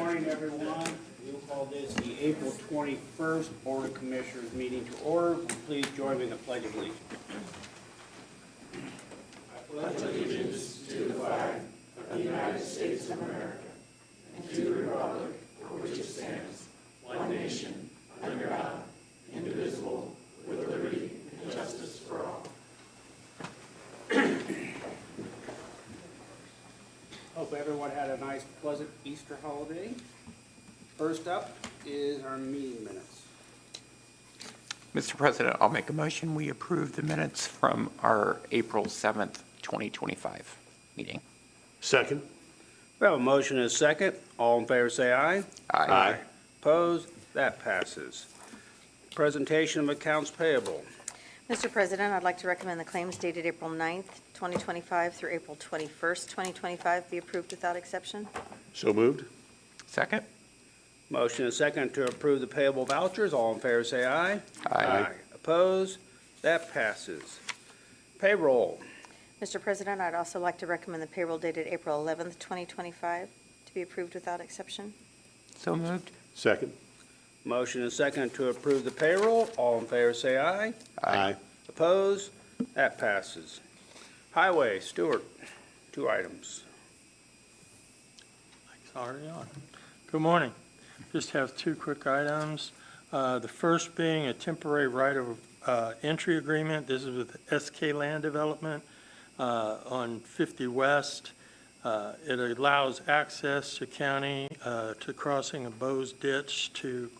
morning, everyone. We'll call this the April 21st Board of Commissioners meeting to order. Please join me in the Pledge of Allegiance. Hope everyone had a nice, pleasant Easter holiday. First up is our meeting minutes. Mr. President, I'll make a motion. We approve the minutes from our April 7th, 2025 meeting. Second. We have a motion and a second. All in favor say aye. Aye. Opposed? That passes. Presentation of accounts payable. Mr. President, I'd like to recommend the claims dated April 9th, 2025 through April 21st, 2025 be approved without exception. So moved. Second? Motion and second to approve the payable vouchers. All in favor say aye. Aye. Opposed? That passes. Payroll. Mr. President, I'd also like to recommend the payroll dated April 11th, 2025 to be approved without exception. So moved. Second. Motion and second to approve the payroll. All in favor say aye. Aye. Opposed? That passes. Highway, Stewart, 2 items. It's already on. Good morning. Just have 2 quick items. The first being a temporary right of entry agreement. This is with SK Land Development on 50 West. It allows access to county to crossing a Bose ditch to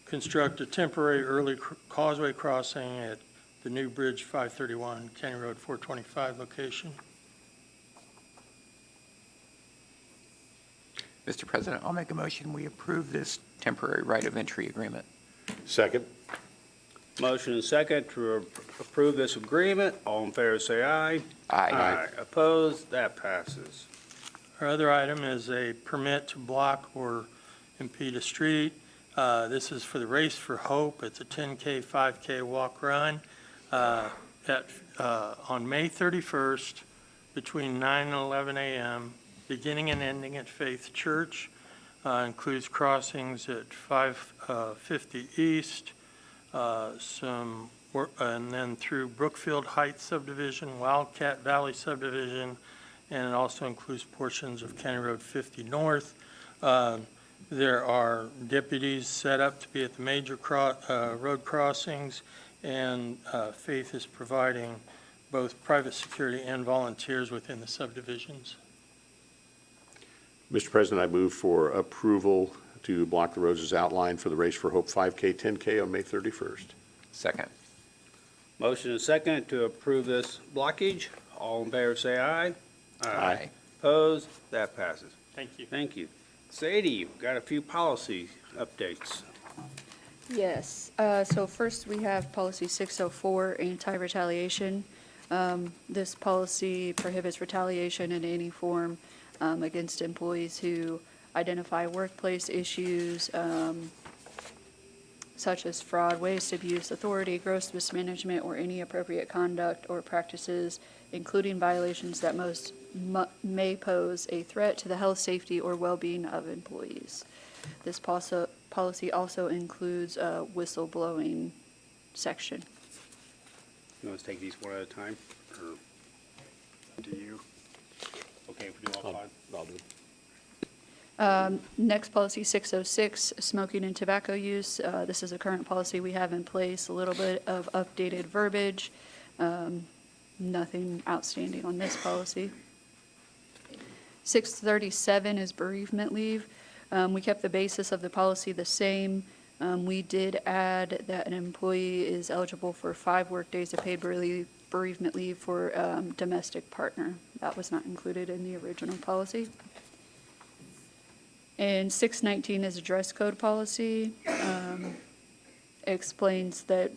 construct a temporary early causeway crossing at the new Bridge 531, County Road 425 location. Mr. President, I'll make a motion. We approve this temporary right of entry agreement. Second. Motion and second to approve this agreement. All in favor say aye. Aye. Opposed? That passes. Our other item is a permit to block or impede a street. This is for the Race for Hope. It's a 10K, 5K walk-run on May 31st between 9 and 11 a.m., beginning and ending at Faith Church. Includes crossings at 550 East, and then through Brookfield Heights subdivision, Wildcat Valley subdivision, and it also includes portions of County Road 50 North. There are deputies set up to be at the major road crossings, and Faith is providing both private security and volunteers within the subdivisions. Mr. President, I move for approval to block the roads as outlined for the Race for Hope 5K, 10K on May 31st. Second? Motion and second to approve this blockage. All in favor say aye. Aye. Opposed? That passes. Thank you. Thank you. Sadie, you've got a few policy updates. Yes, so first we have policy 604, anti-retaliation. This policy prohibits retaliation in any form against employees who identify workplace issues such as fraud, waste, abuse, authority, gross mismanagement, or any appropriate conduct or practices, including violations that may pose a threat to the health, safety, or well-being of employees. This policy also includes a whistleblowing section. You want us to take these one at a time, or do you? Okay, if we do all 5. I'll do it. Next, policy 606, smoking and tobacco use. This is a current policy we have in place, a little bit of updated verbiage. Nothing outstanding on this policy. 637 is bereavement leave. We kept the basis of the policy the same. We did add that an employee is eligible for 5 workdays of paid bereavement leave for domestic partner. That was not included in the original policy. And 619 is a dress code policy. Explains that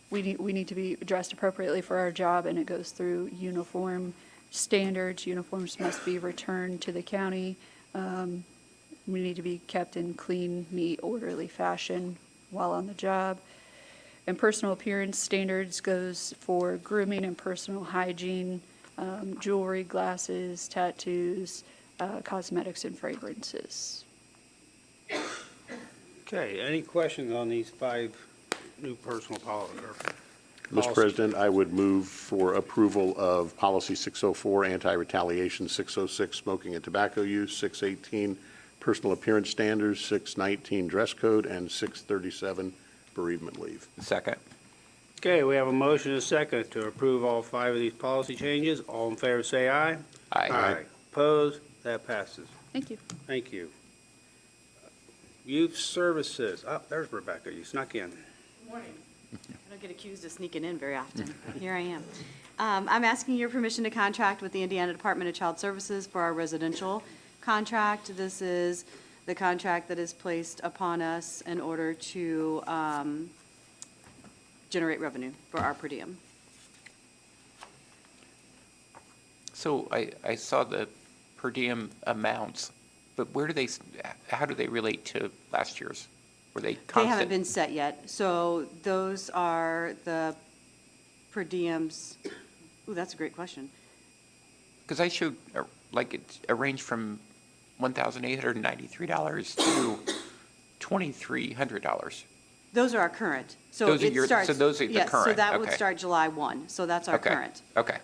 we need to be dressed appropriately for our job, and it goes through uniform standards. Uniforms must be returned to the county. We need to be kept in clean, neat, orderly fashion while on the job. And personal appearance standards goes for grooming and personal hygiene, jewelry, glasses, tattoos, cosmetics and fragrances. Okay, any questions on these 5 new personal policies? Mr. President, I would move for approval of Policy 604, Anti-Retaliation, 606, Smoking and Tobacco Use, 618, Personal Appearance Standards, 619, Dress Code, and 637, Bereavement Leave. Second. Okay, we have a motion and a second to approve all 5 of these policy changes. All in favor, say aye. Aye. Opposed? That passes. Thank you. Thank you. Youth Services, oh, there's Rebecca, you snuck in. Morning. I don't get accused of sneaking in very often. Here I am. I'm asking your permission to contract with the Indiana Department of Child Services for our residential contract. This is the contract that is placed upon us in order to generate revenue for our per diem. So I saw the per diem amounts, but how do they relate to last year's? Were they constant? They haven't been set yet, so those are the per diems. Ooh, that's a great question. Because I showed, it's a range from $1,893 to $2,300. Those are our current. So Those are it starts. so those are the yes, so current, that would okay. start July 1, so that's our Okay. current. Okay.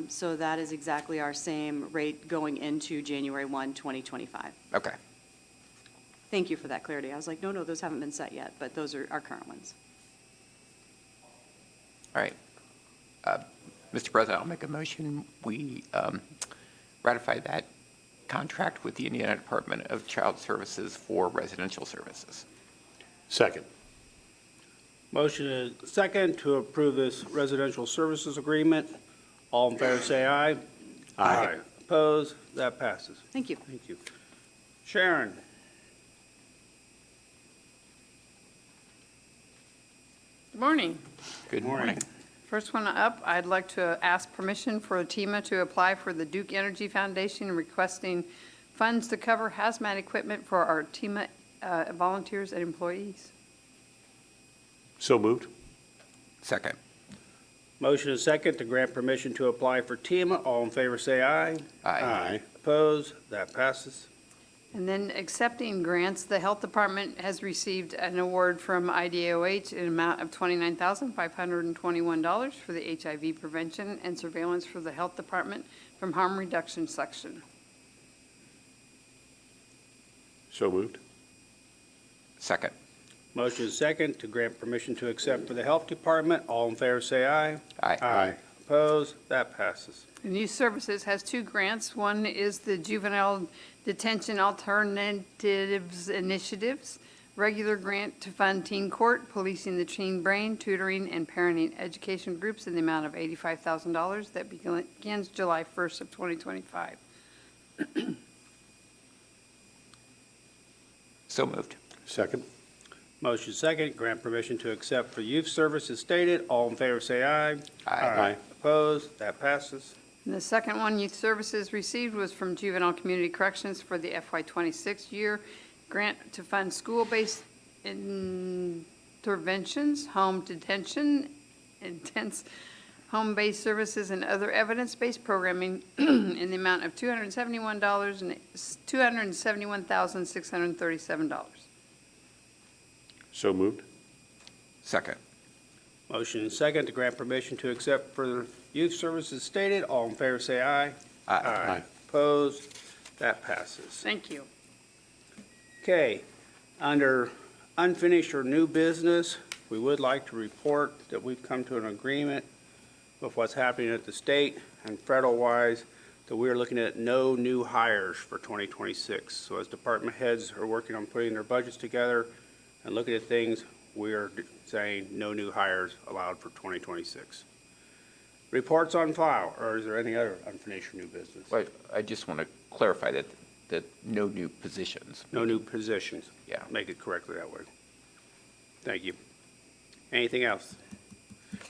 So that is exactly our same rate going into January 1, 2025. Okay. Thank you for that clarity. I was like, no, those haven't been set yet, but those are our current ones. All right. Mr. President, I'll make a motion. We ratify that contract with the Indiana Department of Child Services for residential services. Second. Motion is second to approve this residential services agreement. All in favor, say aye. Aye. Opposed? That passes. Thank you. Thank you. Sharon? Good morning. Good morning. First one up, I'd like to ask permission for TEMA to apply for the Duke Energy Foundation requesting funds to cover hazmat equipment for our TEMA volunteers and employees. So moved. Second. Motion is second to grant permission to apply for TEMA. All in favor, say aye. Aye. Opposed? That passes. And then accepting grants, the Health Department has received an award from IDOH in an amount of $29,521 for the HIV prevention and surveillance for the Health Department from harm reduction section. So moved. Second. Motion is second to grant permission to accept for the Health Department. All in favor, say aye. Aye. Opposed? That passes. And Youth Services has 2 grants. One is the Juvenile Detention Alternatives Initiatives, regular grant to fund teen court, policing the teen brain, tutoring, and parenting education groups in the amount of $85,000 that begins July 1st of 2025. So moved. Second. Motion is second, grant permission to accept for youth services stated. All in favor, say aye. Aye. Opposed? That passes. And the second one Youth Services received was from Juvenile Community Corrections for the FY26 year, grant to fund school-based interventions, home detention, intense home-based services, and other evidence-based programming in the amount of $271,637. So moved. Second. Motion is second to grant permission to accept for youth services stated. All in favor, say aye. Aye. Opposed? That passes. Thank you. Okay, under unfinished or new business, we would like to report that we've come to an agreement with what's happening at the state and federal-wise, that we're looking at no new hires for 2026. So as department heads are working on putting their budgets together and looking at things, we are saying no new hires allowed for 2026. Reports on file, or is there any other unfinished or new business? Well, I just want to clarify that no new positions. No new positions. Yeah. Make it correctly that way. Thank you. Anything else?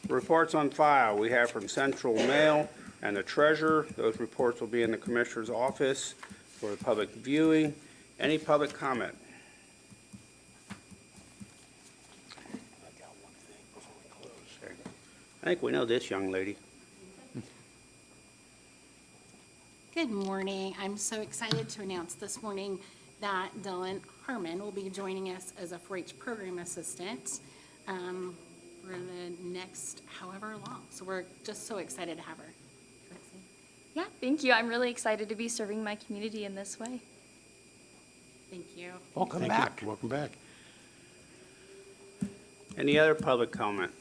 Reports on file, we have from Central Mail and the Treasurer. Those reports will be in the Commissioner's office for the public viewing. Any public comment? I think we know this young lady. Good morning. I'm so excited to announce this morning that Dylan Harmon will be joining us as a 4-H program assistant for the next however long. So we're just so excited to have her. Yeah, thank you. I'm really excited to be serving my community in this way. Thank you. Welcome Thank back. you. Welcome back. Any other public comment?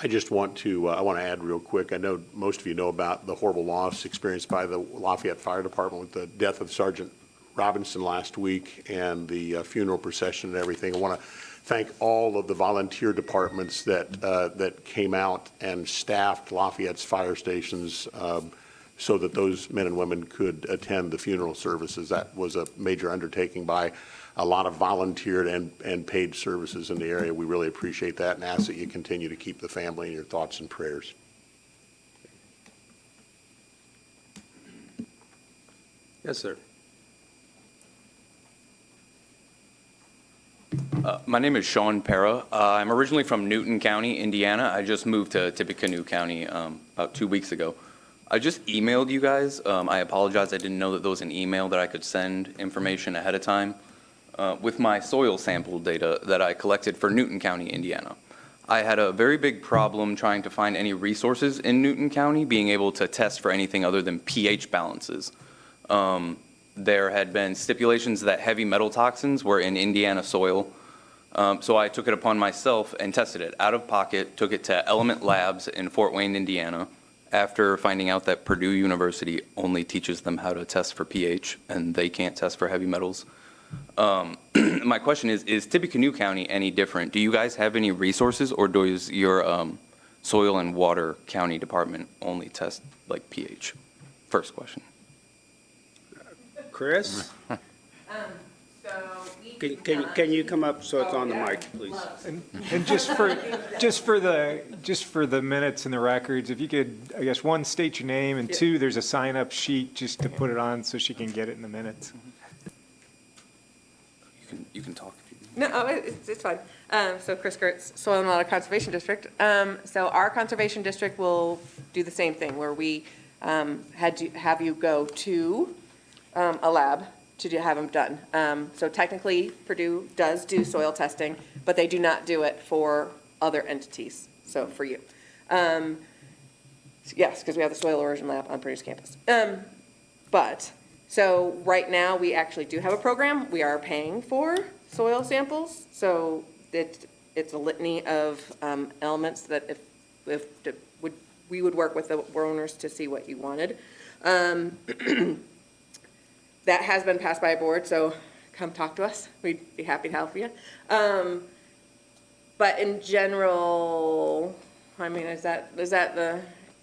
I just want to, I want to add real quick, I know most of you know about the horrible loss experienced by the Lafayette Fire Department with the death of Sergeant Robinson last week and the funeral procession and everything. I want to thank all of the volunteer departments that came out and staffed Lafayette's fire stations so that those men and women could attend the funeral services. That was a major undertaking by a lot of volunteered and paid services in the area. We really appreciate that and ask that you continue to keep the family in your thoughts and prayers. Yes, sir. My name is Sean Para. I'm originally from Newton County, Indiana. I just moved to Tippecanoe County about 2 weeks ago. I just emailed you guys. I apologize. I didn't know that there was an email that I could send information ahead of time with my soil sample data that I collected for Newton County, Indiana. I had a very big problem trying to find any resources in Newton County, being able to test for anything other than pH balances. There had been stipulations that heavy metal toxins were in Indiana soil. So I took it upon myself and tested it out of pocket, took it to Element Labs in Fort Wayne, Indiana, after finding out that Purdue University only teaches them how to test for pH and they can't test for heavy metals. My question is Tippecanoe County any different? Do you guys have any resources, or does your soil and water county department only test like pH? First question. Chris? Can you come up so it's on the mic, please? And just for the minutes and the records, if you could, I guess, one, state your name, and two, there's a sign-up sheet just to put it on so she can get it in the minutes. You can talk if you No, it's fine. So Chris Gertz, Soil and Water Conservation District. So our conservation district will do the same thing, where we had to have you go to a lab to have them done. So technically, Purdue does do soil testing, but they do not do it for other entities, so for you. Yes, because we have the soil erosion lab on Purdue's campus. So right now, we actually do have a program. We are paying for soil samples, so it's a litany of elements that we would work with the owners to see what you wanted. That has been passed by a board, so come talk to us. We'd be happy to help you. But in general, I mean, is that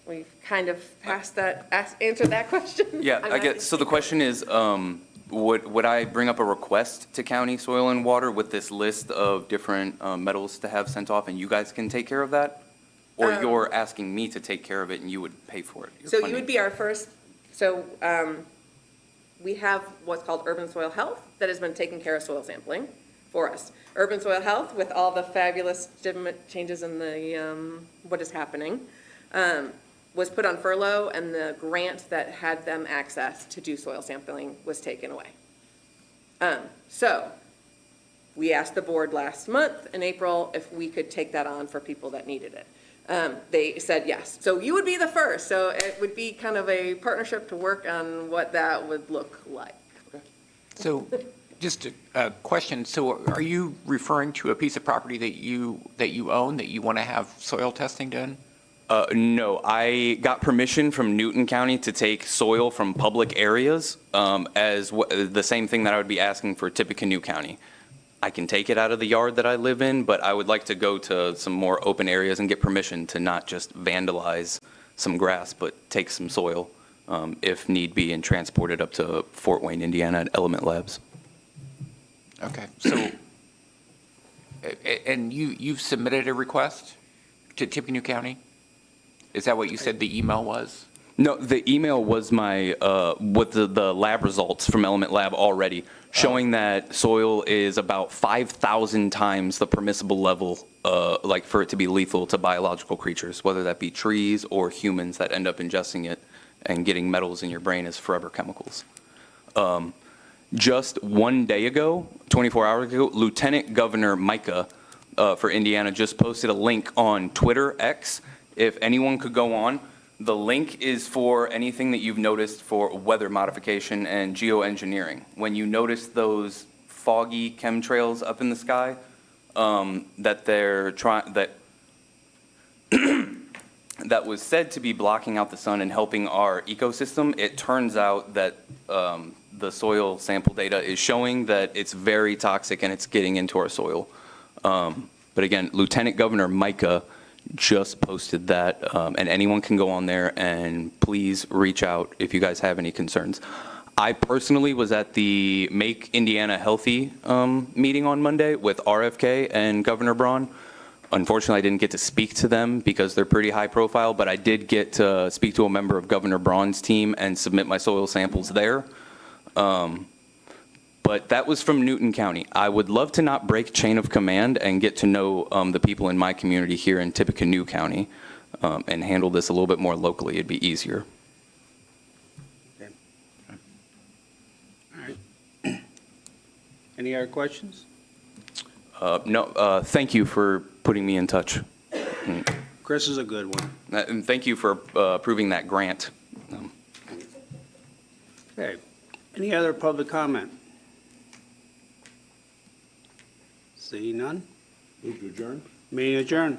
we've kind of passed that, answered that question? Yeah, I guess, so the question is, would I bring up a request to County Soil and Water with this list of different metals to have sent off, and you guys can take care of that? Or you're asking me to take care of it and you would pay for it? So you would be our first, we have what's called Urban Soil Health that has been taking care of soil sampling for us. Urban Soil Health, with all the fabulous changes in the, what is happening, was put on furlough, and the grant that had them access to do soil sampling was taken away. So we asked the board last month in April if we could take that on for people that needed it. They said yes. So you would be the first. So it would be kind of a partnership to work on what that would look like. So just a question. So are you referring to a piece of property that you own that you want to have soil testing done? No, I got permission from Newton County to take soil from public areas as the same thing that I would be asking for Tippecanoe County. I can take it out of the yard that I live in, but I would like to go to some more open areas and get permission to not just vandalize some grass, but take some soil if need be and transport it up to Fort Wayne, Indiana at Element Labs. Okay, so, and you've submitted a request to Tippecanoe County? Is that what you said the email was? No, the email was my, with the lab results from Element Lab already, showing that soil is about 5,000 times the permissible level, like for it to be lethal to biological creatures, whether that be trees or humans that end up ingesting it and getting metals in your brain as forever chemicals. Just one day ago, 24 hours ago, Lieutenant Governor Micah for Indiana just posted a link on Twitter X. If anyone could go on, the link is for anything that you've noticed for weather modification and geoengineering. When you notice those foggy chemtrails up in the sky, that they're trying, that was said to be blocking out the sun and helping our ecosystem, it turns out that the soil sample data is showing that it's very toxic and it's getting into our soil. But again, Lieutenant Governor Micah just posted that, and anyone can go on there and please reach out if you guys have any concerns. I personally was at the Make Indiana Healthy meeting on Monday with RFK and Governor Braun. Unfortunately, I didn't get to speak to them because they're pretty high profile, but I did get to speak to a member of Governor Braun's team and submit my soil samples there. But that was from Newton County. I would love to not break chain of command and get to know the people in my community here in Tippecanoe County and handle this a little bit more locally. It'd be easier. Okay. All right. Any other questions? No, thank you for putting me in touch. Chris is a good one. And thank you for approving that grant. Okay. Any other public comment? See none? Move to adjourn? Meeting adjourned.